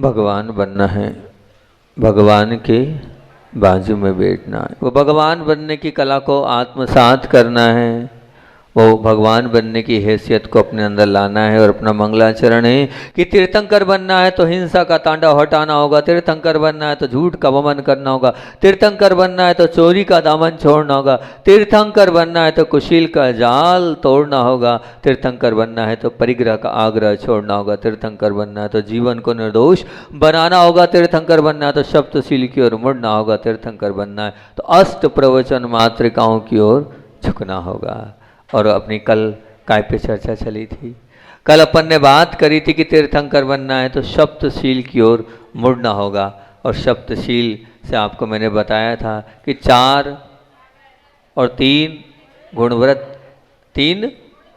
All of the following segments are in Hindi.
भगवान बनना है, भगवान के बाजू में बैठना है, वो भगवान बनने की कला को आत्मसात करना है, वो भगवान बनने की हैसियत को अपने अंदर लाना है। और अपना मंगलाचरण है कि तीर्थंकर बनना है तो हिंसा का तांडव हटाना होगा, तीर्थंकर बनना है तो झूठ का वमन करना होगा, तीर्थंकर बनना है तो चोरी का दामन छोड़ना होगा, तीर्थंकर बनना है तो कुशील का जाल तोड़ना होगा, तीर्थंकर बनना है तो परिग्रह का आग्रह छोड़ना होगा, तीर्थंकर बनना है तो जीवन को निर्दोष बनाना होगा, तीर्थंकर बनना है तो सप्तशील की ओर मुड़ना होगा, तीर्थंकर बनना है तो अष्ट प्रवचन मातृकाओं की ओर झुकना होगा। और अपनी कल काय पे चर्चा चली थी, कल अपन ने बात करी थी कि तीर्थंकर बनना है तो सप्तशील की ओर मुड़ना होगा। और सप्तशील से आपको मैंने बताया था कि 4 और 3 गुणव्रत, 3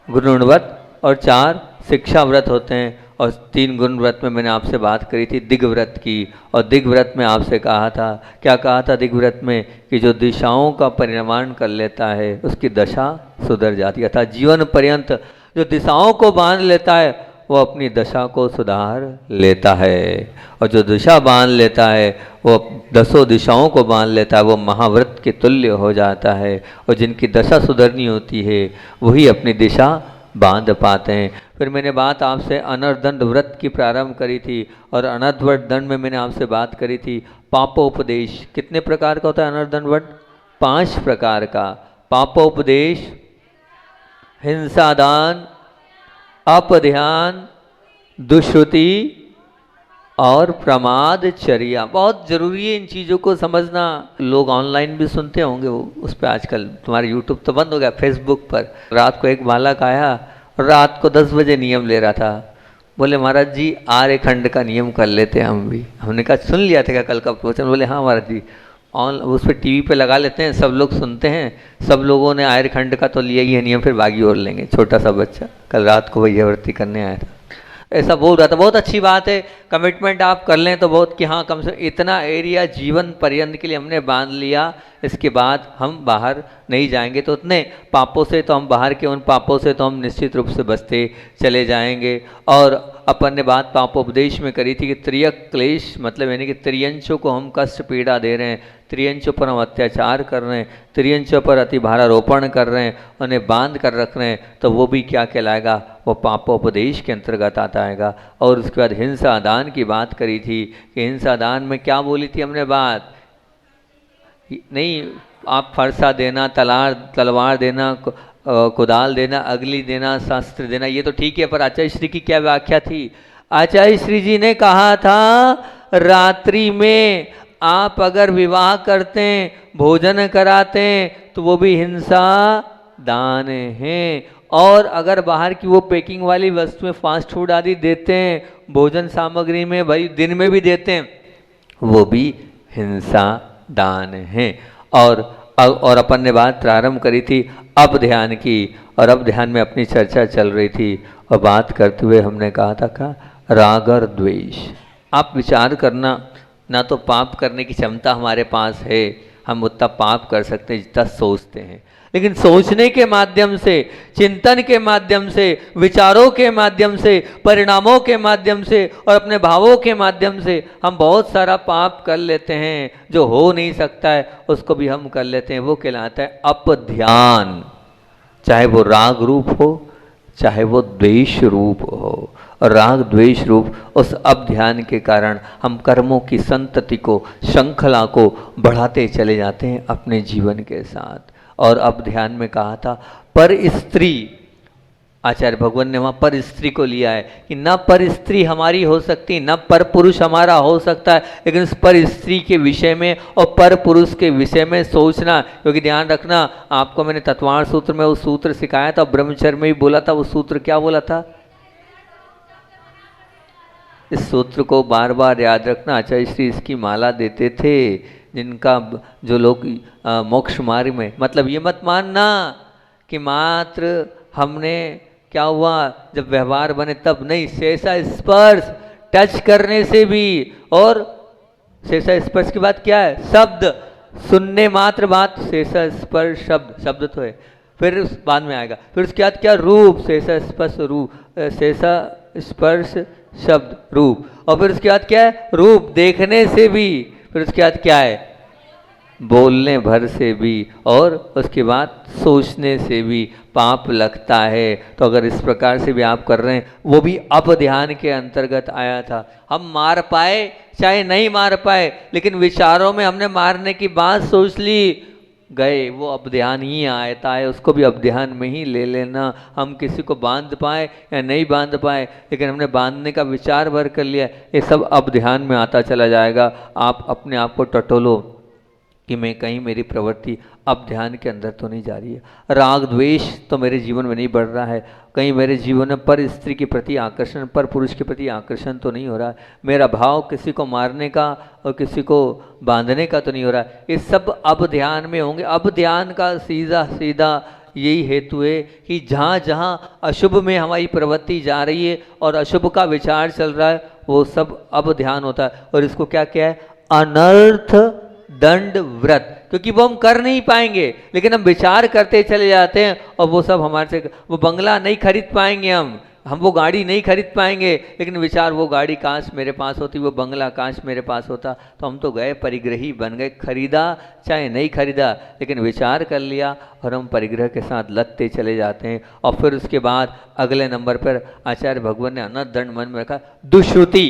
गुणव्रत और 4 शिक्षा व्रत होते हैं। और 3 गुण व्रत में मैंने आपसे बात करी थी दिग्व्रत की। और दिग्व्रत में आपसे कहा था, क्या कहा था दिग्व्रत में, कि जो दिशाओं का परिनिर्माण कर लेता है उसकी दशा सुधर जाती है। अर्थात जीवन पर्यंत जो दिशाओं को बांध लेता है वो अपनी दशा को सुधार लेता है। और जो दिशा बांध लेता है वो 10 दिशाओं को बांध लेता है, वो महाव्रत के तुल्य हो जाता है। और जिनकी दशा सुधरनी होती है वही अपनी दिशा बांध पाते हैं। फिर मैंने बात आपसे अनर्दंड व्रत की प्रारंभ करी थी। और अनर्दंड दंड में मैंने आपसे बात करी थी पापोपदेश। कितने प्रकार का होता है अनर्दंड व्रत? 5 प्रकार का। पापोपदेश, हिंसादान, अपध्यान, दुष्श्रुति और प्रमादचर्या। बहुत ज़रूरी है इन चीज़ों को समझना। लोग ऑनलाइन भी सुनते होंगे, वो उस पर आजकल तुम्हारा यूट्यूब तो बंद हो गया, फेसबुक पर रात को एक बालक आया और रात को 10 बजे नियम ले रहा था। बोले महाराज जी आर्य खंड का नियम कर लेते हैं हम भी। हमने कहा सुन लिया था क्या कल का प्रवचन? बोले हाँ महाराज जी, उस पर टीवी पे लगा लेते हैं, सब लोग सुनते हैं। सब लोगों ने आर्य खंड का तो लिया ही है नियम, फिर बागी और लेंगे। छोटा सा बच्चा कल रात को वही वृत्ति करने आया था, ऐसा बोल रहा था। बहुत अच्छी बात है, कमिटमेंट आप कर लें तो बहुत, कि हाँ कम से कम इतना एरिया जीवन पर्यंत के लिए हमने बांध लिया, इसके बाद हम बाहर नहीं जाएंगे। तो उतने पापों से तो हम बाहर के, उन पापों से तो हम निश्चित रूप से बचते चले जाएंगे। और अपन ने बात पापोपदेश में करी थी कि त्रियक क्लेश, मतलब यानी कि त्रियंशों को हम कष्ट पीड़ा दे रहे हैं, त्रियंशों पर हम अत्याचार कर रहे हैं, त्रियंशों पर अति भारारोपण कर रहे हैं, उन्हें बांध कर रख रहे हैं, तो वो भी क्या कहलाएगा? वो पापोपदेश के अंतर्गत आता आएगा। और उसके बाद हिंसा दान की बात करी थी कि हिंसा दान में क्या बोली थी हमने बात? नहीं, आप फरसा देना, तलवार देना, कुदाल देना, अगली देना, शस्त्र देना, ये तो ठीक है। पर आचार्य श्री की क्या व्याख्या थी? आचार्य श्री जी ने कहा था रात्रि में आप अगर विवाह करते हैं, भोजन कराते हैं, तो वो भी हिंसा दान है। और अगर बाहर की वो पैकिंग वाली वस्तुएं फास्ट फूड आदि देते हैं भोजन सामग्री में, भाई दिन में भी देते हैं, वो भी हिंसा दान है। और अपन ने बात प्रारंभ करी थी अब ध्यान की। और अब ध्यान में अपनी चर्चा चल रही थी और बात करते हुए हमने कहा था का राग और द्वेष। आप विचार करना, ना तो पाप करने की क्षमता हमारे पास है, हम उतना पाप कर सकते हैं जितना सोचते हैं, लेकिन सोचने के माध्यम से, चिंतन के माध्यम से, विचारों के माध्यम से, परिणामों के माध्यम से और अपने भावों के माध्यम से हम बहुत सारा पाप कर लेते हैं। जो हो नहीं सकता है उसको भी हम कर लेते हैं। वो कहलाता है अपध्यान, चाहे वो राग रूप हो चाहे वो द्वेष रूप हो। और राग द्वेष रूप उस अपध्यान के कारण हम कर्मों की संतति को, श्रृंखला को बढ़ाते चले जाते हैं अपने जीवन के साथ। और अब ध्यान में कहा था पर स्त्री, आचार्य भगवान ने वहाँ पर स्त्री को लिया है कि न पर स्त्री हमारी हो सकती, न पर पुरुष हमारा हो सकता है, लेकिन उस पर स्त्री के विषय में और पर पुरुष के विषय में सोचना। क्योंकि ध्यान रखना, आपको मैंने तत्वार्थ सूत्र में वो सूत्र सिखाया था, ब्रह्मचर्य में भी बोला था। वो सूत्र क्या बोला था? इस सूत्र को बार बार याद रखना। आचार्य श्री इसकी माला देते थे जिनका, जो लोग मोक्ष मार्ग में, मतलब ये मत मानना कि मात्र हमने क्या हुआ जब व्यवहार बने तब, नहीं, शेषा स्पर्श, टच करने से भी। और शेषा स्पर्श की बात क्या है? शब्द सुनने मात्र बात, शेषा स्पर्श शब्द, शब्द तो है, फिर उस बाद में आएगा। फिर उसके बाद क्या? रूप, शेषा स्पर्श रूप, शेषा स्पर्श शब्द रूप, और फिर उसके बाद क्या है, रूप देखने से भी, फिर उसके बाद क्या है, बोलने भर से भी, और उसके बाद सोचने से भी पाप लगता है। तो अगर इस प्रकार से भी आप कर रहे हैं, वो भी अब ध्यान के अंतर्गत आया था। हम मार पाए चाहे नहीं मार पाए, लेकिन विचारों में हमने मारने की बात सोच ली, गए, वो अब ध्यान ही आता है, उसको भी अब ध्यान में ही ले लेना। हम किसी को बांध पाए या नहीं बांध पाए, लेकिन हमने बांधने का विचार भर कर लिया, ये सब अब ध्यान में आता चला जाएगा। आप अपने आप को टटोलो कि मैं कहीं मेरी प्रवृत्ति अब ध्यान के अंदर तो नहीं जा रही है, राग द्वेष तो मेरे जीवन में नहीं बढ़ रहा है, कहीं मेरे जीवन में पर स्त्री के प्रति आकर्षण, पर पुरुष के प्रति आकर्षण तो नहीं हो रहा है, मेरा भाव किसी को मारने का और किसी को बांधने का तो नहीं हो रहा है। ये सब अब ध्यान में होंगे। अब ध्यान का सीधा सीधा यही हेतु है कि जहाँ जहाँ अशुभ में हमारी प्रवृत्ति जा रही है और अशुभ का विचार चल रहा है, वो सब अब ध्यान होता है। और इसको क्या क्या है, अनर्थ दंड व्रत, क्योंकि वो हम कर नहीं पाएंगे, लेकिन हम विचार करते चले जाते हैं और वो सब हमारे से, वो बंगला नहीं खरीद पाएंगे, हम वो गाड़ी नहीं खरीद पाएंगे, लेकिन विचार वो गाड़ी काश मेरे पास होती, वो बंगला काश मेरे पास होता। तो हम तो गए परिग्रही बन गए, खरीदा चाहे नहीं खरीदा, लेकिन विचार कर लिया और हम परिग्रह के साथ लदते चले जाते हैं। और फिर उसके बाद अगले नंबर पर आचार्य भगवान ने अनर्थ दंड मन में रखा, दुश्रुति।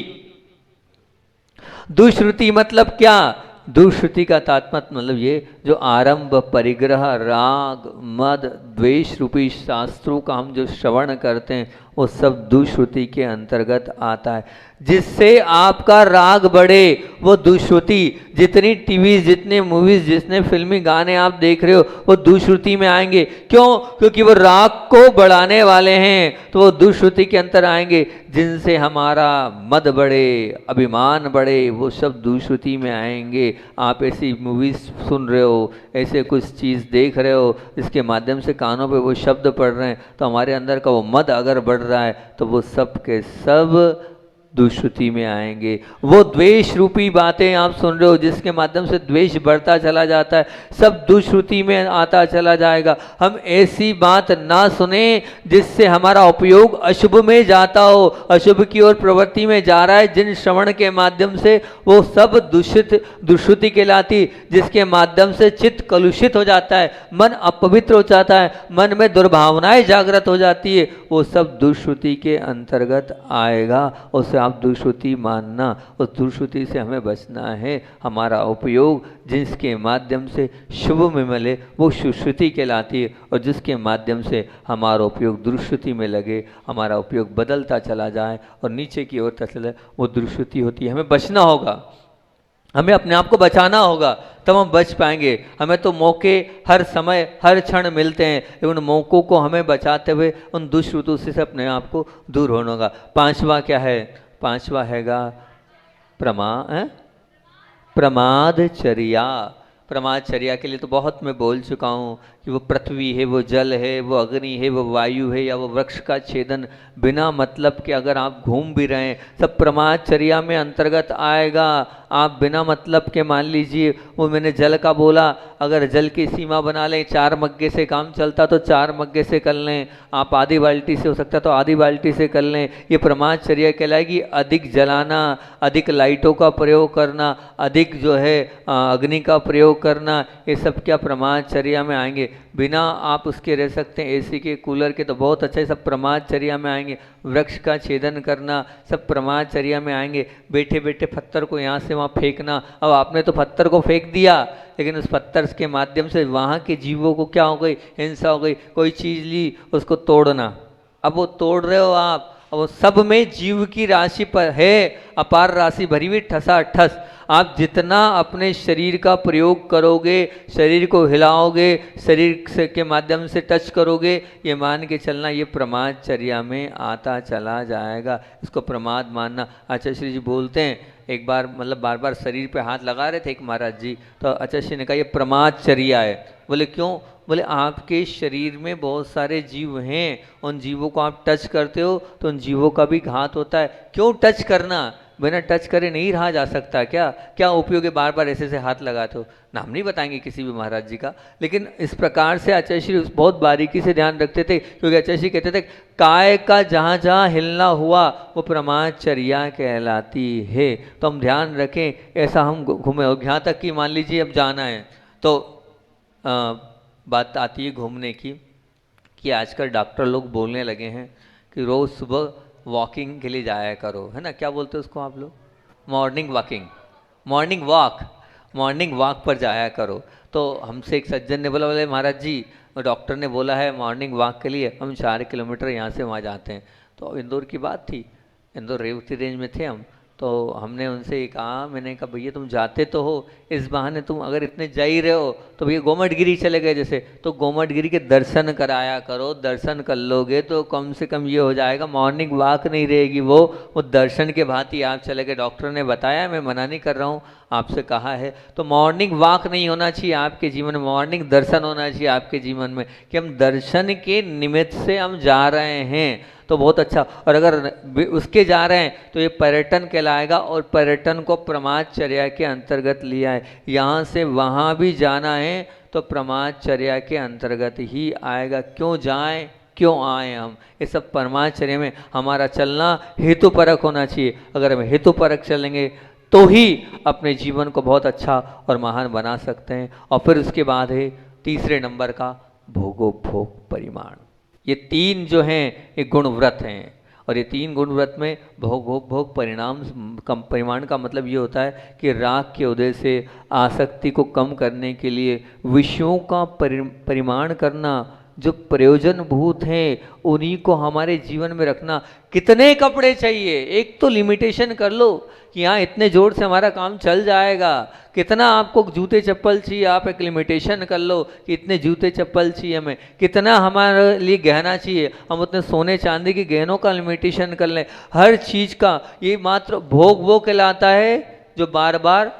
दुश्रुति मतलब क्या, दुश्रुति का तात्पर्य मतलब ये, जो आरंभ परिग्रह राग मद द्वेष रूपी शास्त्रों का हम जो श्रवण करते हैं, वो सब दुश्रुति के अंतर्गत आता है। जिससे आपका राग बढ़े वो दुश्रुति, जितनी टीवी जितने मूवीज जितने फिल्मी गाने आप देख रहे हो वो दुश्रुति में आएंगे। क्यों? क्योंकि वो राग को बढ़ाने वाले हैं, तो वो दुश्रुति के अंतर आएंगे। जिनसे हमारा मद बढ़े, अभिमान बढ़े, वो सब दुश्रुति में आएंगे। आप ऐसी मूवीज सुन रहे हो, ऐसे कुछ चीज़ देख रहे हो, इसके माध्यम से कानों पे वो शब्द पढ़ रहे हैं, तो हमारे अंदर का वो मद अगर बढ़ रहा है तो वो सब के सब दुश्रुति में आएंगे। वो द्वेष रूपी बातें आप सुन रहे हो, जिसके माध्यम से द्वेष बढ़ता चला जाता है, सब दुश्रुति में आता चला जाएगा। हम ऐसी बात ना सुने जिससे हमारा उपयोग अशुभ में जाता हो, अशुभ की ओर प्रवृत्ति में जा रहा है। जिन श्रवण के माध्यम से वो सब दुश्रुति कहलाती, जिसके माध्यम से चित्त कलुषित हो जाता है, मन अपवित्र हो जाता है, मन में दुर्भावनाएं जागृत हो जाती है, वो सब दुश्रुति के अंतर्गत आएगा। उसे आप दुश्रुति मानना, उस दुश्रुति से हमें बचना है। हमारा उपयोग जिसके माध्यम से शुभ में मिले वो सुश्रुति कहलाती है, और जिसके माध्यम से हमारा उपयोग दुश्रुति में लगे, हमारा उपयोग बदलता चला जाए और नीचे की ओर चले, वो दुश्रुति होती है। हमें बचना होगा, हमें अपने आप को बचाना होगा, तब हम बच पाएंगे। हमें तो मौके हर समय हर क्षण मिलते हैं, लेकिन उन मौक़ों को हमें बचाते हुए उन दुष्ट से अपने आप को दूर होना होगा। पांचवा क्या है? पांचवा हैगा प्रमादचर्या। प्रमादचर्या के लिए तो बहुत मैं बोल चुका हूँ कि वो पृथ्वी है, वो जल है, वो अग्नि है, वो वायु है, या वो वृक्ष का छेदन बिना मतलब के अगर आप घूम भी रहे हैं, सब प्रमादचर्या में अंतर्गत आएगा। आप बिना मतलब के, मान लीजिए वो मैंने जल का बोला, अगर जल की सीमा बना लें, 4 मग्गे से काम चलता तो 4 मग्गे से कर लें, आप आधी बाल्टी से हो सकता तो आधी बाल्टी से कर लें, ये प्रमादचर्या कहलाएगी। अधिक जलाना, अधिक लाइटों का प्रयोग करना, अधिक जो है अग्नि का प्रयोग करना, ये सब क्या प्रमादचर्या में आएंगे। बिना आप उसके रह सकते हैं, एसी के, कूलर के, तो बहुत अच्छे, सब प्रमादचर्या में आएंगे। वृक्ष का छेदन करना सब प्रमादचर्या में आएंगे। बैठे बैठे पत्थर को यहाँ से वहाँ फेंकना, अब आपने तो पत्थर को फेंक दिया, लेकिन उस पत्थर के माध्यम से वहाँ के जीवों को क्या हो गई, हिंसा हो गई। कोई चीज़ ली, उसको तोड़ना, अब वो तोड़ रहे हो आप, अब वो सब में जीव की राशि पर है, अपार राशि भरी हुई ठसा ठस। आप जितना अपने शरीर का प्रयोग करोगे, शरीर को हिलाओगे, शरीर से के माध्यम से टच करोगे, ये मान के चलना ये प्रमादचर्या में आता चला जाएगा। इसको प्रमाद मानना। आचार्य श्री जी बोलते हैं, एक बार मतलब बार बार शरीर पे हाथ लगा रहे थे एक महाराज जी, तो आचार्य श्री ने कहा ये प्रमादचर्या है। बोले क्यों? बोले आपके शरीर में बहुत सारे जीव हैं, उन जीवों को आप टच करते हो तो उन जीवों का भी घात होता है। क्यों टच करना? बिना टच करे नहीं रहा जा सकता क्या? क्या उपयोग है बार बार ऐसे ऐसे हाथ लगाते हो? नाम नहीं बताएंगे किसी भी महाराज जी का, लेकिन इस प्रकार से आचार्य श्री बहुत बारीकी से ध्यान रखते थे, क्योंकि आचार्य श्री कहते थे काय का जहाँ जहाँ हिलना हुआ वो प्रमाणचर्या कहलाती है। तो हम ध्यान रखें, ऐसा हम घूमे। और यहाँ तक कि मान लीजिए अब जाना है तो बात आती है घूमने की, कि आजकल डॉक्टर लोग बोलने लगे हैं कि रोज़ सुबह वॉकिंग के लिए जाया करो, है ना? क्या बोलते हो उसको आप लोग? मॉर्निंग वॉकिंग, मॉर्निंग वॉक पर जाया करो। तो हमसे एक सज्जन ने बोला, बोले महाराज जी डॉक्टर ने बोला है मॉर्निंग वॉक के लिए, हम 4 किलोमीटर यहाँ से वहाँ जाते हैं। तो इंदौर की बात थी, इंदौर रेवती रेंज में थे हम, तो हमने उनसे कहा, मैंने कहा भैया तुम जाते तो हो, इस बहाने तुम अगर इतने जा ही रहे हो तो भैया गोमटगिरी चले गए जैसे, तो गोमटगिरी के दर्शन कराया करो। दर्शन कर लोगे तो कम से कम ये हो जाएगा, मॉर्निंग वॉक नहीं रहेगी, वो दर्शन के भांति आप चले गए। डॉक्टर ने बताया, मैं मना नहीं कर रहा हूँ, आपसे कहा है। तो मॉर्निंग वॉक नहीं होना चाहिए आपके जीवन में, मॉर्निंग दर्शन होना चाहिए आपके जीवन में, कि हम दर्शन के निमित्त से हम जा रहे हैं तो बहुत अच्छा। और अगर उसके जा रहे हैं तो ये पर्यटन कहलाएगा, और पर्यटन को प्रमादचर्या के अंतर्गत लिया है। यहाँ से वहाँ भी जाना है तो प्रमादचर्या के अंतर्गत ही आएगा। क्यों जाएं, क्यों आए हम, ये सब परमाचर्या में हमारा चलना हेतुपरक होना चाहिए। अगर हम हेतुपरक चलेंगे तो ही अपने जीवन को बहुत अच्छा और महान बना सकते हैं। और फिर उसके बाद है तीसरे नंबर का भोगोपभोग परिमाण। ये 3 जो हैं ये गुणव्रत हैं, और ये 3 गुणव्रत में भोग परिमाण का मतलब ये होता है कि राग के उदय से आसक्ति को कम करने के लिए विषयों का परिमाण करना, जो प्रयोजनभूत हैं उन्हीं को हमारे जीवन में रखना। कितने कपड़े चाहिए, एक तो लिमिटेशन कर लो कि हाँ इतने जोर से हमारा काम चल जाएगा। कितना आपको जूते चप्पल चाहिए, आप एक लिमिटेशन कर लो कि इतने जूते चप्पल चाहिए हमें। कितना हमारे लिए गहना चाहिए, हम उतने सोने चांदी के गहनों का लिमिटेशन कर लें। हर चीज़ का ये मात्र भोग वो कहलाता है जो बार बार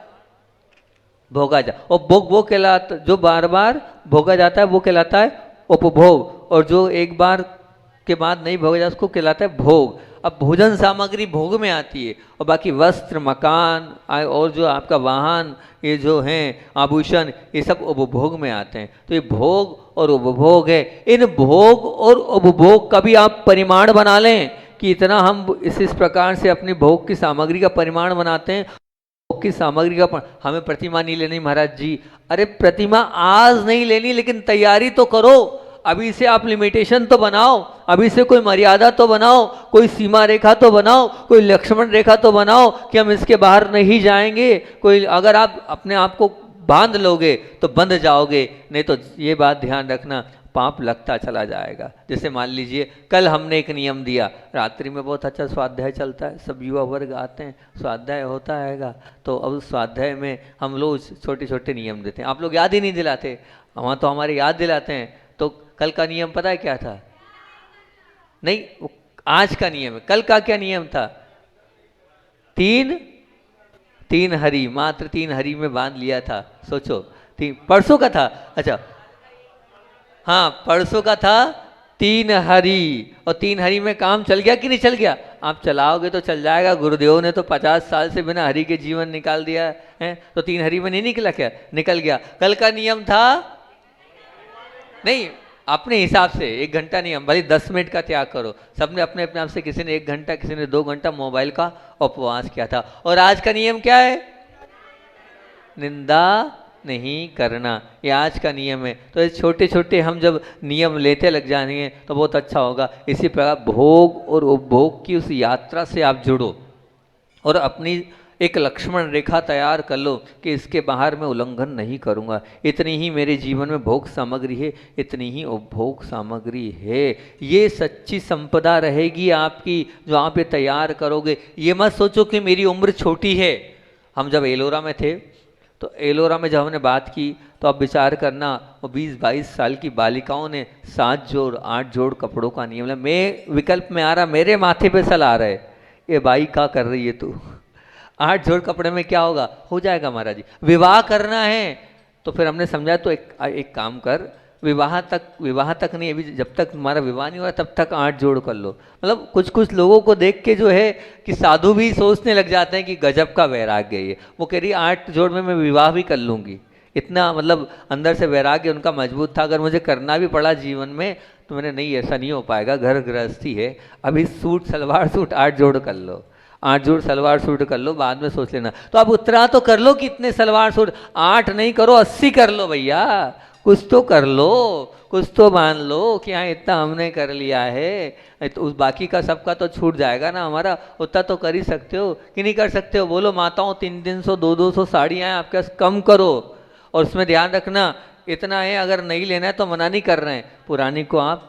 भोगा जा, और भोग वो कहलाता जो बार बार भोगा जाता है वो कहलाता है उपभोग, और जो एक बार के बाद नहीं भोगा जाता उसको कहलाता है भोग। अब भोजन सामग्री भोग में आती है, और बाकी वस्त्र, मकान और जो आपका वाहन, ये जो हैं आभूषण, ये सब उपभोग में आते हैं। तो ये भोग और उपभोग है। इन भोग और उपभोग का भी आप परिमाण बना लें कि इतना हम इस प्रकार से अपनी भोग की सामग्री का परिमाण बनाते हैं। भोग की सामग्री का हमें प्रतिमा नहीं लेनी महाराज जी। अरे प्रतिमा आज नहीं लेनी, लेकिन तैयारी तो करो। अभी से आप लिमिटेशन तो बनाओ, अभी से कोई मर्यादा तो बनाओ, कोई सीमा रेखा तो बनाओ, कोई लक्ष्मण रेखा तो बनाओ कि हम इसके बाहर नहीं जाएंगे। कोई अगर आप अपने आप को बांध लोगे तो बंध जाओगे, नहीं तो ये बात ध्यान रखना पाप लगता चला जाएगा। जैसे मान लीजिए कल हमने एक नियम दिया, रात्रि में बहुत अच्छा स्वाध्याय चलता है, सब युवा वर्ग आते हैं, स्वाध्याय होता हैगा। तो अब उस स्वाध्याय में हम लोग छोटे छोटे नियम देते हैं, आप लोग याद ही नहीं दिलाते, वहाँ तो हमारे याद दिलाते हैं। तो कल का नियम पता है क्या था? नहीं, वो आज का नियम है। कल का क्या नियम था? तीन हरी, मात्र 3 हरी में बांध लिया था। सोचो, परसों का था, अच्छा हाँ परसों का था 3 हरी। और 3 हरी में काम चल गया कि नहीं चल गया? आप चलाओगे तो चल जाएगा। गुरुदेव ने तो 50 साल से बिना हरी के जीवन निकाल दिया है, तो 3 हरी में नहीं निकला क्या? निकल गया। कल का नियम था नहीं, अपने हिसाब से 1 घंटा नहीं, हम भले 10 मिनट का त्याग करो। सबने अपने अपने आप से, किसी ने 1 घंटा, किसी ने 2 घंटा मोबाइल का उपवास किया था। और आज का नियम क्या है? निंदा नहीं करना, ये आज का नियम है। तो ये छोटे छोटे हम जब नियम लेते लग जाएंगे तो बहुत अच्छा होगा। इसी प्रकार भोग और उपभोग की उस यात्रा से आप जुड़ो और अपनी एक लक्ष्मण रेखा तैयार कर लो कि इसके बाहर मैं उल्लंघन नहीं करूँगा। इतनी ही मेरे जीवन में भोग सामग्री है, इतनी ही उपभोग सामग्री है। ये सच्ची संपदा रहेगी आपकी जो आप ये तैयार करोगे। ये मत सोचो कि मेरी उम्र छोटी है। हम जब एलोरा में थे तो एलोरा में जब हमने बात की तो अब विचार करना, वो 20-22 साल की बालिकाओं ने 7 जोड़ 8 जोड़ कपड़ों का नियम लिया। मैं विकल्प में आ रहा, मेरे माथे पे सल आ रहे, ये बाई क्या कर रही है तू? 8 जोड़ कपड़े में क्या होगा? हो जाएगा महाराज जी। विवाह करना है तो फिर हमने समझा तो एक काम कर, विवाह तक नहीं, अभी जब तक तुम्हारा विवाह नहीं हुआ तब तक 8 जोड़ कर लो। मतलब कुछ कुछ लोगों को देख के जो है कि साधु भी सोचने लग जाते हैं कि गजब का वैराग्य है ये। वो कह रही 8 जोड़ में मैं विवाह भी कर लूँगी, इतना मतलब अंदर से वैराग्य उनका मजबूत था। अगर मुझे करना भी पड़ा जीवन में तो मैंने, नहीं ऐसा नहीं हो पाएगा, घर गृहस्थी है, अभी सूट सलवार सूट 8 जोड़ कर लो, 8 जोड़ सलवार सूट कर लो, बाद में सोच लेना। तो अब उतना तो कर लो कि इतने सलवार सूट 8 नहीं करो 80 कर लो भैया, कुछ तो कर लो, कुछ तो मान लो कि हाँ इतना हमने कर लिया है, तो उस बाकी का सबका तो छूट जाएगा ना हमारा, उतना तो कर ही सकते हो कि नहीं कर सकते हो? बोलो माताओं, 300 200 साड़ियाँ हैं आपके पास, कम करो। और उसमें ध्यान रखना इतना है, अगर नहीं लेना है तो मना नहीं कर रहे हैं, पुरानी को आप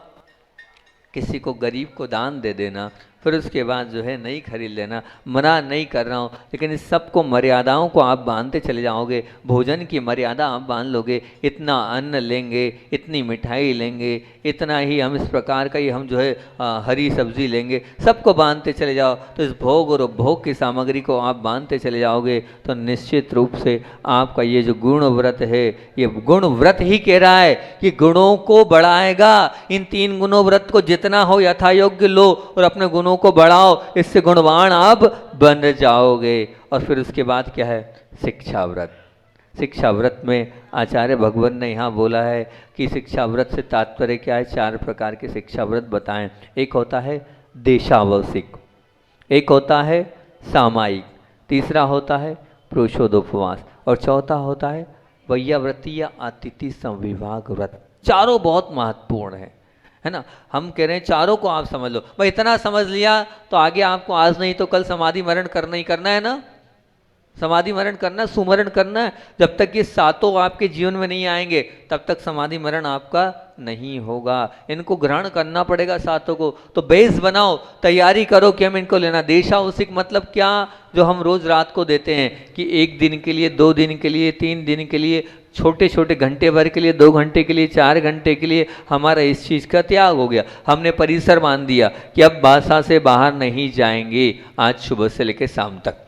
किसी को गरीब को दान दे देना, फिर उसके बाद जो है नहीं खरीद लेना, मना नहीं कर रहा हूँ, लेकिन इस सब को मर्यादाओं को आप बांधते चले जाओगे। भोजन की मर्यादा आप बांध लोगे, इतना अन्न लेंगे, इतनी मिठाई लेंगे, इतना ही हम इस प्रकार का ही हम जो है हरी सब्जी लेंगे, सबको बांधते चले जाओ। तो इस भोग और उपभोग की सामग्री को आप बांधते चले जाओगे तो निश्चित रूप से आपका ये जो गुण व्रत है, ये गुण व्रत ही कह रहा है कि गुणों को बढ़ाएगा। इन 3 गुणों व्रत को जितना हो यथा योग्य लो और अपने गुणों को बढ़ाओ, इससे गुणवान आप बन जाओगे। और फिर उसके बाद क्या है? शिक्षा व्रत। शिक्षा व्रत में आचार्य भगवान ने यहाँ बोला है कि शिक्षा व्रत से तात्पर्य क्या है? 4 प्रकार के शिक्षा व्रत बताएं। एक होता है देशावसिक, एक होता है सामायिक, तीसरा होता है पुरुषोदोपवास, और चौथा होता है वैयाव्रती या अतिथि संविभाग व्रत। चारों बहुत महत्वपूर्ण है ना। हम कह रहे हैं चारों को आप समझ लो, भाई इतना समझ लिया तो आगे आपको आज नहीं तो कल समाधि मरण करना ही करना है ना। समाधि मरण करना, सुमरण करना है। जब तक ये सातों आपके जीवन में नहीं आएंगे तब तक समाधि मरण आपका नहीं होगा। इनको ग्रहण करना पड़ेगा सातों को। तो बेस बनाओ, तैयारी करो कि हम इनको लेना। देशावसिक मतलब क्या? जो हम रोज रात को देते हैं कि 1 दिन के लिए, 2 दिन के लिए, 3 दिन के लिए, छोटे छोटे घंटे भर के लिए, 2 घंटे के लिए, 4 घंटे के लिए हमारा इस चीज़ का त्याग हो गया। हमने परिसर मान दिया कि अब बासा से बाहर नहीं जाएंगे आज सुबह से लेकर शाम तक।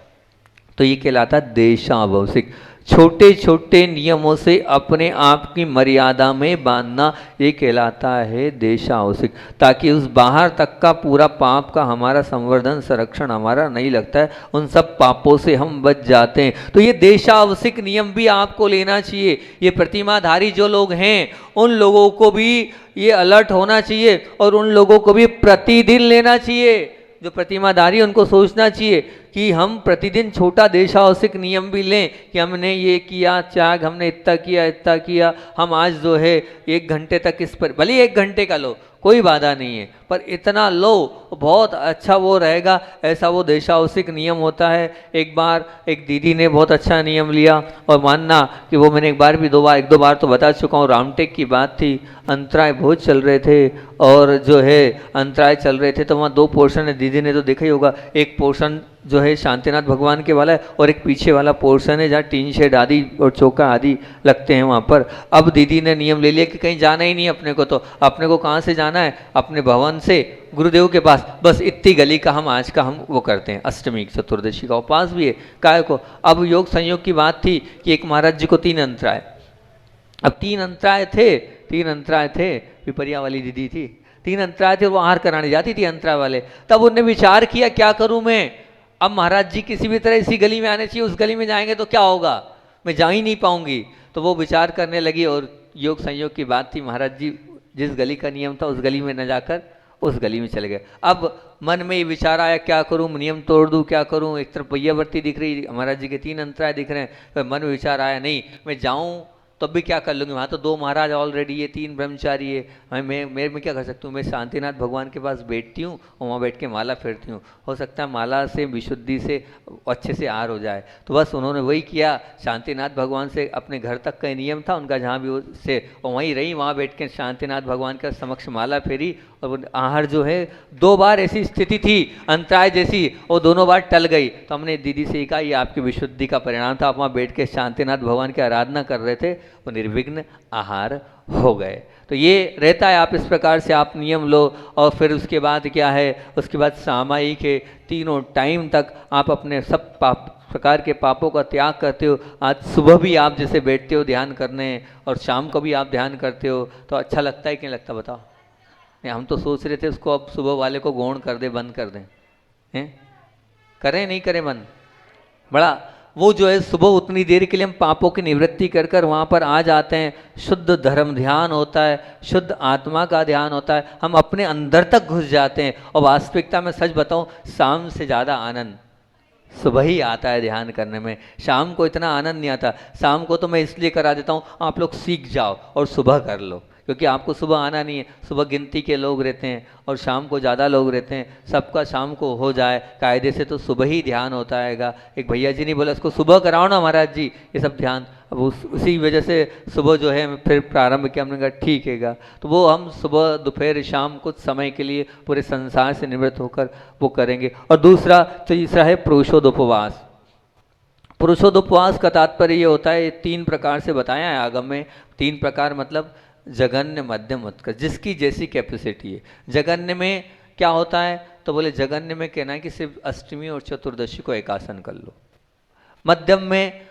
तो ये कहलाता देशावसिक। छोटे छोटे नियमों से अपने आप की मर्यादा में बांधना, ये कहलाता है देशावसिक। ताकि उस बाहर तक का पूरा पाप का हमारा संवर्धन, संरक्षण हमारा नहीं लगता है, उन सब पापों से हम बच जाते हैं। तो ये देशावसिक नियम भी आपको लेना चाहिए। ये प्रतिमाधारी जो लोग हैं उन लोगों को भी ये अलर्ट होना चाहिए और उन लोगों को भी प्रतिदिन लेना चाहिए। जो प्रतिमाधारी उनको सोचना चाहिए कि हम प्रतिदिन छोटा देशावसिक नियम भी लें कि हमने ये किया, त्याग हमने इतना किया, इतना किया। हम आज जो है 1 घंटे तक इस पर, भले 1 घंटे का लो, कोई बाधा नहीं है, पर इतना लो बहुत अच्छा वो रहेगा। ऐसा वो देशावसिक नियम होता है। एक बार एक दीदी ने बहुत अच्छा नियम लिया, और मानना कि वो मैंने 1-2 बार तो बता चुका हूँ। रामटेक की बात थी, अंतराय बहुत चल रहे थे, और जो है अंतराय चल रहे थे तो वहाँ 2 पोर्शन है, दीदी ने तो देखा ही होगा। एक पोर्शन जो है शांतिनाथ भगवान के वाला है, और एक पीछे वाला पोर्शन है जहाँ टीन शेड आदि और चौका आदि लगते हैं वहाँ पर। अब दीदी ने नियम ले लिया कि कहीं जाना ही नहीं अपने को, तो अपने को कहाँ से जाना है? अपने भवन से गुरुदेव के पास। बस इतनी गली का हम आज का हम वो करते हैं। अष्टमी चतुर्दशी का उपवास भी है काय को। अब योग संयोग की बात थी कि एक महाराज जी को 3 अंतराय, अब 3 अंतराय थे, पिपरिया वाली दीदी थी, 3 अंतराय थे, वो आहार कराने जाती थी अंतराय वाले। तब उन्होंने विचार किया क्या करूं मैं, अब महाराज जी किसी भी तरह इसी गली में आने चाहिए, उस गली में जाएंगे तो क्या होगा, मैं जा ही नहीं पाऊंगी। तो वो विचार करने लगी, और योग संयोग की बात थी, महाराज जी जिस गली का नियम था उस गली में न जाकर उस गली में चले गए। अब मन में ये विचार आया क्या करूं, नियम तोड़ दूं, क्या करूं। एक तरफ वैयावर्ती दिख रही, महाराज जी के 3 अंतराय दिख रहे हैं, फिर मन में विचार आया नहीं मैं जाऊं तब भी क्या कर लूँगी, वहाँ तो 2 महाराज ऑलरेडी है, 3 ब्रह्मचारी है, मैं क्या कर सकती हूँ। मैं शांतिनाथ भगवान के पास बैठती हूँ और वहाँ बैठ के माला फेरती हूँ, हो सकता है माला से विशुद्धि से अच्छे से आर हो जाए। तो बस उन्होंने वही किया, शांतिनाथ भगवान से अपने घर तक का नियम था उनका, जहाँ भी से वहीं रही, वहाँ बैठ के शांतिनाथ भगवान का समक्ष माला फेरी। और आहार जो है 2 बार ऐसी स्थिति थी अंतराय जैसी, और दोनों बार टल गई। तो हमने दीदी से कहा ये आपकी विशुद्धि का परिणाम था, आप वहाँ बैठ के शांतिनाथ भगवान की आराधना कर रहे थे, वो निर्विघ्न आहार हो गए। तो ये रहता है, आप इस प्रकार से आप नियम लो। और फिर उसके बाद क्या है, उसके बाद सामायिक है, तीनों टाइम तक आप अपने सब पाप प्रकार के पापों का त्याग करते हो, आज सुबह भी आप जैसे बैठते हो ध्यान करने और शाम को भी आप ध्यान करते हो, तो अच्छा लगता है कि नहीं लगता बताओ? नहीं, हम तो सोच रहे थे उसको अब सुबह वाले को गौण कर दे, बंद कर दें, हैं? करें नहीं करें बंद? बड़ा वो जो है सुबह उतनी देर के लिए हम पापों की निवृत्ति कर कर वहाँ पर आ जाते हैं, शुद्ध धर्म ध्यान होता है, शुद्ध आत्मा का ध्यान होता है, हम अपने अंदर तक घुस जाते हैं। और वास्तविकता में सच बताऊँ, शाम से ज़्यादा आनंद सुबह ही आता है ध्यान करने में। शाम को इतना आनंद नहीं आता। शाम को तो मैं इसलिए करा देता हूँ आप लोग सीख जाओ और सुबह कर लो, क्योंकि आपको सुबह आना नहीं है। सुबह गिनती के लोग रहते हैं और शाम को ज़्यादा लोग रहते हैं, सबका शाम को हो जाए कायदे से तो सुबह ही ध्यान होता हैगा। एक भैया जी ने बोला इसको सुबह कराओ ना महाराज जी ये सब ध्यान। अब उसी वजह से सुबह जो है फिर प्रारंभ किया, हमने कहा ठीक हैगा। तो वो हम सुबह दोपहर शाम कुछ समय के लिए पूरे संसार से निवृत्त होकर वो करेंगे। और दूसरा तीसरा है पुरुषोदुपवास। पुरुषोदुपवास का तात्पर्य ये होता है, 3 प्रकार से बताया है आगम में। 3 प्रकार मतलब जगन्य, मध्यम, उत्कर्ष, जिसकी जैसी कैपेसिटी है। जगन्य में क्या होता है तो बोले जगन्य में कहना है कि सिर्फ अष्टमी और चतुर्दशी को एकासन कर लो। मध्यम में,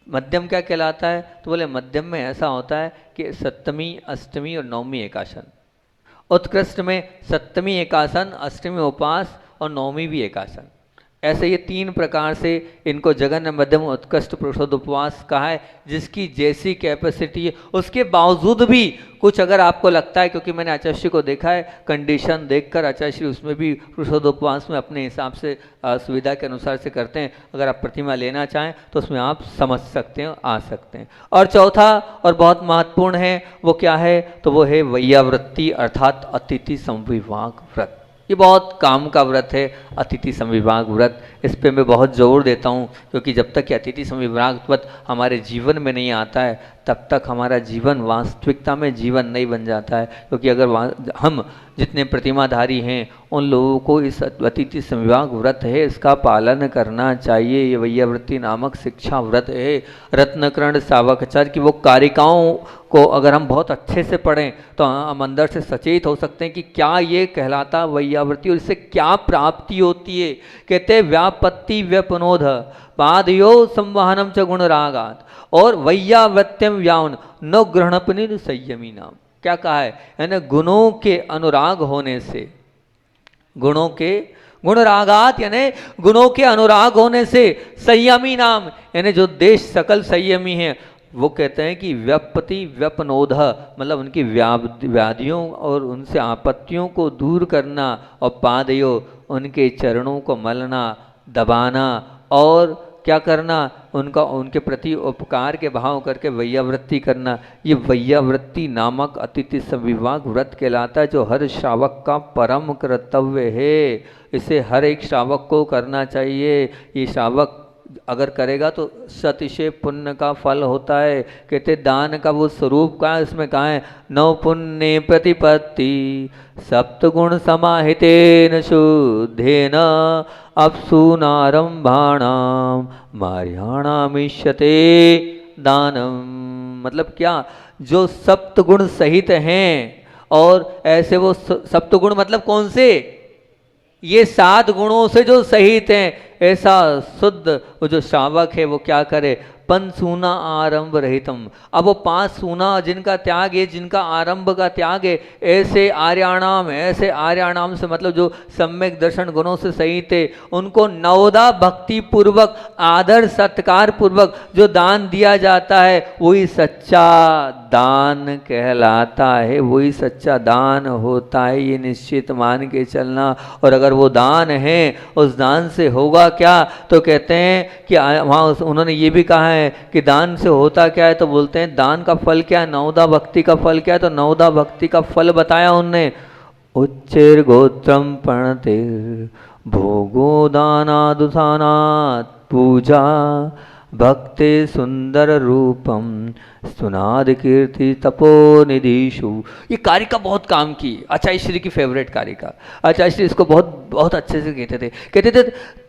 मध्यम क्या कहलाता है तो बोले मध्यम में ऐसा होता है कि सप्तमी, अष्टमी और नवमी एकासन। उत्कृष्ट में सप्तमी एकासन, अष्टमी उपवास और नवमी भी एकासन। ऐसे ये 3 प्रकार से इनको जगन्य, मध्यम, उत्कृष्ट, पुरुषोदुपवास कहा है। जिसकी जैसी कैपेसिटी है उसके बावजूद भी कुछ अगर आपको लगता है, क्योंकि मैंने आचार्य श्री को देखा है कंडीशन देखकर आचार्य श्री उसमें भी पुरुषोदुपवास में अपने हिसाब से सुविधा के अनुसार से करते हैं। अगर आप प्रतिमा लेना चाहें तो उसमें आप समझ सकते हैं, आ सकते हैं। और चौथा और बहुत महत्वपूर्ण है वो क्या है तो वो है वैयावृत्ति अर्थात अतिथि संविभाग व्रत। ये बहुत काम का व्रत है अतिथि संविभाग व्रत। इस पे मैं बहुत जोर देता हूँ, क्योंकि जब तक कि अतिथि संविभाग व्रत हमारे जीवन में नहीं आता है तब तक हमारा जीवन वास्तविकता में जीवन नहीं बन जाता है। क्योंकि अगर हम जितने प्रतिमाधारी हैं उन लोगों को इस अतिथि संविभाग व्रत है इसका पालन करना चाहिए। ये वैयावृत्ति नामक शिक्षा व्रत है रत्नकर्ण सावकाचार्य की। वो कारिकाओं को अगर हम बहुत अच्छे से पढ़ें तो हम अंदर से सचेत हो सकते हैं कि क्या ये कहलाता वैयावृत्ति और इससे क्या प्राप्ति होती है। कहते व्यापत्ति व्यपनोध पादयो संवहनम च गुण रागात और वैयावृत्यम व्यावन न ग्रहणपनि संयमी नाम। क्या कहा है यानी गुणों के अनुराग होने से, गुणों के गुण रागात यानी गुणों के अनुराग होने से संयमी नाम यानी जो देश सकल संयमी है वो कहते हैं कि व्यपति व्यपनोध मतलब उनकी व्याधियों और उनसे आपत्तियों को दूर करना और पादयो उनके चरणों को मलना दबाना और क्या करना उनका उनके प्रति उपकार के भाव करके वैयावृत्ति करना। ये वैयावृत्ति नामक अतिथि संविभाग व्रत कहलाता है जो हर श्रावक का परम कर्तव्य है। इसे हर एक श्रावक को करना चाहिए। ये श्रावक अगर करेगा तो सतिशय पुण्य का फल होता है। कहते दान का वो स्वरूप का इसमें कहा है नौ पुण्य प्रतिपत्ति सप्तगुण समाहितेन शुद्धेन अप्सूनारंभाणाम मार्याणामिष्यते दानम। मतलब क्या जो सप्तगुण सहित हैं और ऐसे वो सप्तगुण मतलब कौन से ये 7 गुणों से जो सहित हैं ऐसा शुद्ध वो जो श्रावक है वो क्या करे पंचसूना आरंभ रहितम। अब वो 5 सूना जिनका त्याग है जिनका आरंभ का त्याग है ऐसे आर्याणाम, ऐसे आर्याणाम से मतलब जो सम्यक दर्शन गुणों से सहित है उनको नवदा भक्ति पूर्वक आदर सत्कार पूर्वक जो दान दिया जाता है वही सच्चा दान कहलाता है, वही सच्चा दान होता है। ये निश्चित मान के चलना। और अगर वो दान है उस दान से होगा क्या तो कहते हैं कि वहाँ उन्होंने ये भी कहा है कि दान से होता क्या है तो बोलते हैं दान का फल क्या है, नवदा भक्ति का फल क्या है तो नवदा भक्ति का फल बताया उनने। उच्चैर गोत्रम प्रणतिर भोगो दानादुसानात् पूजा भक्ति सुंदर रूपम सुनाद कीर्ति तपो निधिषु। ये कारिका बहुत काम की, आचार्य श्री की फेवरेट कारिका। आचार्य श्री इसको बहुत बहुत अच्छे से कहते थे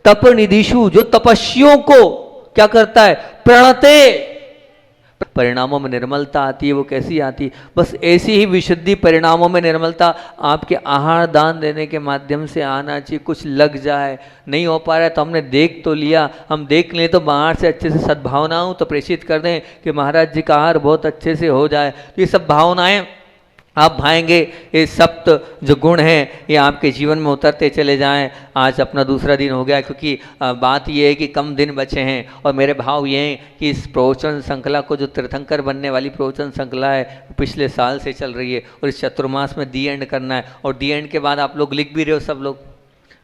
तप निधिषु जो तपस्वियों को क्या करता है प्रणते परिणामों में निर्मलता आती है, वो कैसी आती है? बस ऐसी ही विशुद्धि परिणामों में निर्मलता आपके आहार दान देने के माध्यम से आना चाहिए। कुछ लग जाए, नहीं हो पा रहा है तो हमने देख तो लिया, हम देख लें तो बाहर से अच्छे से सद्भावनाओं तो प्रेषित कर दें कि महाराज जी का आहार बहुत अच्छे से हो जाए। तो ये सब भावनाएं आप भाएंगे, ये सप्त जो गुण हैं ये आपके जीवन में उतरते चले जाएं। आज अपना दूसरा दिन हो गया, क्योंकि बात ये है कि कम दिन बचे हैं और मेरे भाव ये हैं कि इस प्रवचन श्रृंखला को, जो तीर्थंकर बनने वाली प्रवचन श्रृंखला है, पिछले साल से चल रही है और इस चतुर्मास में दी एंड करना है। और दी एंड के बाद आप लोग लिख भी रहे हो,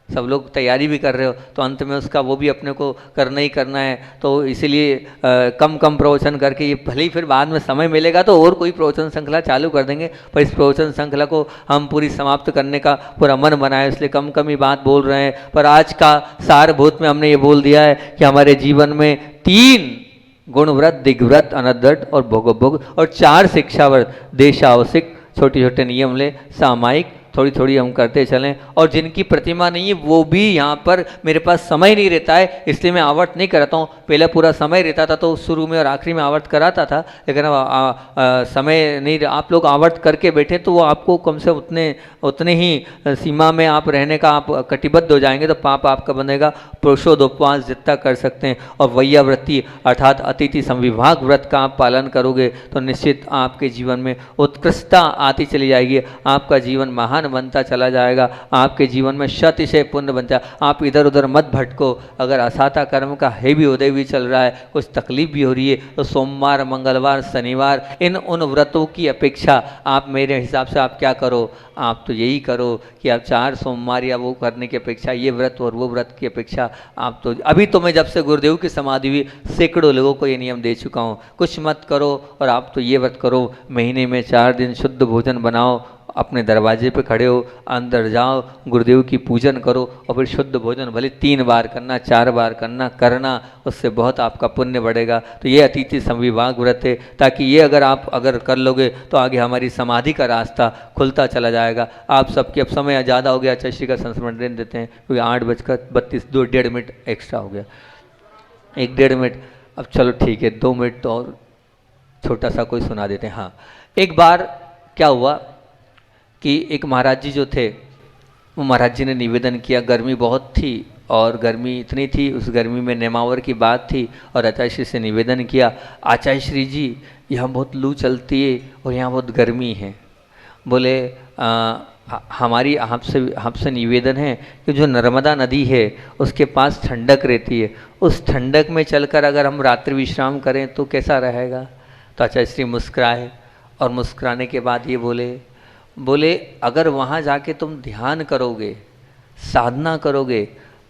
सब लोग तैयारी भी कर रहे हो, तो अंत में उसका वो भी अपने को करना ही करना है। तो इसीलिए कम प्रवचन करके, ये भले ही फिर बाद में समय मिलेगा तो और कोई प्रवचन श्रृंखला चालू कर देंगे, पर इस प्रवचन श्रृंखला को हम पूरी समाप्त करने का पूरा मन बनाए, इसलिए कम ही बात बोल रहे हैं। पर आज का सारभूत में हमने ये बोल दिया है कि हमारे जीवन में 3 गुणव्रत, दिग्व्रत, अनद्व्रत और भोगोपभोग, और 4 शिक्षाव्रत, देशावसिक, छोटे छोटे नियम ले, सामायिक थोड़ी थोड़ी हम करते चलें। और जिनकी प्रतिमा नहीं है वो भी, यहाँ पर मेरे पास समय नहीं रहता है इसलिए मैं आवर्त नहीं कराता हूँ। पहले पूरा समय रहता था तो शुरू में और आखिरी में आवर्त कराता था, लेकिन अब समय नहीं, आप लोग आवर्त करके बैठे तो वो आपको कम से उतने ही सीमा में आप रहने का आप कटिबद्ध हो जाएंगे, तो पाप आपका बनेगा। पुरुषोदोपवास जितना कर सकते हैं, और वैयावृत्ति अर्थात अतिथि संविभाग व्रत का आप पालन करोगे तो निश्चित आपके जीवन में उत्कृष्टता आती चली जाएगी, आपका जीवन महान बनता चला जाएगा, आपके जीवन में शतिशय पुण्य बनता है। आप इधर उधर मत भटको। अगर असाता कर्म का हेवी उदय भी चल रहा है, कुछ तकलीफ भी हो रही है, तो सोमवार, मंगलवार, शनिवार, इन उन व्रतों की अपेक्षा आप, मेरे हिसाब से आप क्या करो, आप तो यही करो कि आप 4 सोमवार या वो करने की अपेक्षा, ये व्रत और वो व्रत की अपेक्षा, आप तो अभी तो मैं जब से गुरुदेव की समाधि हुई सैकड़ों लोगों को ये नियम दे चुका हूँ, कुछ मत करो और आप तो ये व्रत करो, महीने में 4 दिन शुद्ध भोजन बनाओ, अपने दरवाजे पे खड़े हो, अंदर जाओ, गुरुदेव की पूजन करो, और फिर शुद्ध भोजन भले 3 बार करना, 4 बार करना, उससे बहुत आपका पुण्य बढ़ेगा। तो ये अतिथि संविभाग व्रत है, ताकि ये अगर कर लोगे तो आगे हमारी समाधि का रास्ता खुलता चला जाएगा। आप सबके अब समय ज़्यादा हो गया, चश्री का संस्मरण देते हैं, क्योंकि 8:32, 2.5 मिनट एक्स्ट्रा हो गया, 1.5 मिनट। अब चलो ठीक है, 2 मिनट तो और छोटा सा कोई सुना देते हैं। हाँ, एक बार क्या हुआ कि एक महाराज जी जो थे, वो महाराज जी ने निवेदन किया, गर्मी बहुत थी और गर्मी इतनी थी, उस गर्मी में नेमावर की बात थी, और आचार्य श्री से निवेदन किया, आचार्य श्री जी यहाँ बहुत लू चलती है और यहाँ बहुत गर्मी है। बोले हमारी आपसे निवेदन है कि जो नर्मदा नदी है उसके पास ठंडक रहती है, उस ठंडक में चलकर अगर हम रात्रि विश्राम करें तो कैसा रहेगा? तो आचार्य श्री मुस्कुराए, और मुस्कुराने के बाद ये बोले अगर वहाँ जाके तुम ध्यान करोगे, साधना करोगे,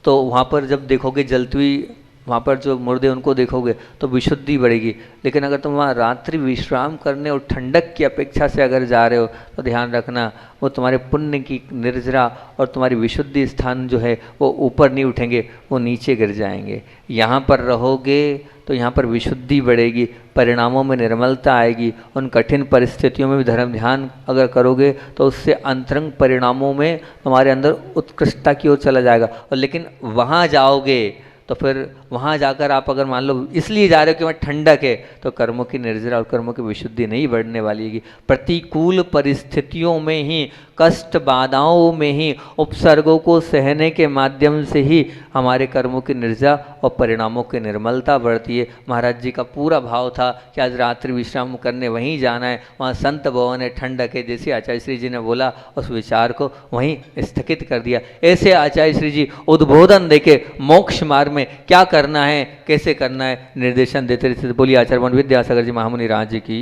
तो वहाँ पर जब देखोगे जलती हुई, वहाँ पर जो मुर्दे उनको देखोगे तो विशुद्धि बढ़ेगी। लेकिन अगर तुम वहाँ रात्रि विश्राम करने और ठंडक की अपेक्षा से अगर जा रहे हो तो ध्यान रखना, वो तुम्हारे पुण्य की निर्जरा और तुम्हारी विशुद्धि स्थान जो है वो ऊपर नहीं उठेंगे, वो नीचे गिर जाएंगे। यहाँ पर रहोगे तो यहाँ पर विशुद्धि बढ़ेगी, परिणामों में निर्मलता आएगी। उन कठिन परिस्थितियों में भी धर्म ध्यान अगर करोगे तो उससे अंतरंग परिणामों में तुम्हारे अंदर उत्कृष्टता की ओर चला जाएगा। और लेकिन वहाँ जाओगे तो फिर वहाँ जाकर आप अगर मान लो इसलिए जा रहे हो कि वहाँ ठंडक है, तो कर्मों की निर्जरा और कर्मों की विशुद्धि नहीं बढ़ने वाली है। प्रतिकूल परिस्थितियों में ही, कष्ट बाधाओं में ही, उपसर्गों को सहने के माध्यम से ही हमारे कर्मों की निर्जरा और परिणामों की निर्मलता बढ़ती है। महाराज जी का पूरा भाव था कि आज रात्रि विश्राम करने वहीं जाना है, वहाँ संत भवन है, ठंडक है, जैसे आचार्य श्री जी ने बोला उस विचार को वहीं स्थगित कर दिया। ऐसे आचार्य श्री जी उद्बोधन देके मोक्ष मार्ग में क्या करना है, कैसे करना है, निर्देशन देते रहते। बोलिए आचार्य विद्यासागर जी महामुनि राज जी की।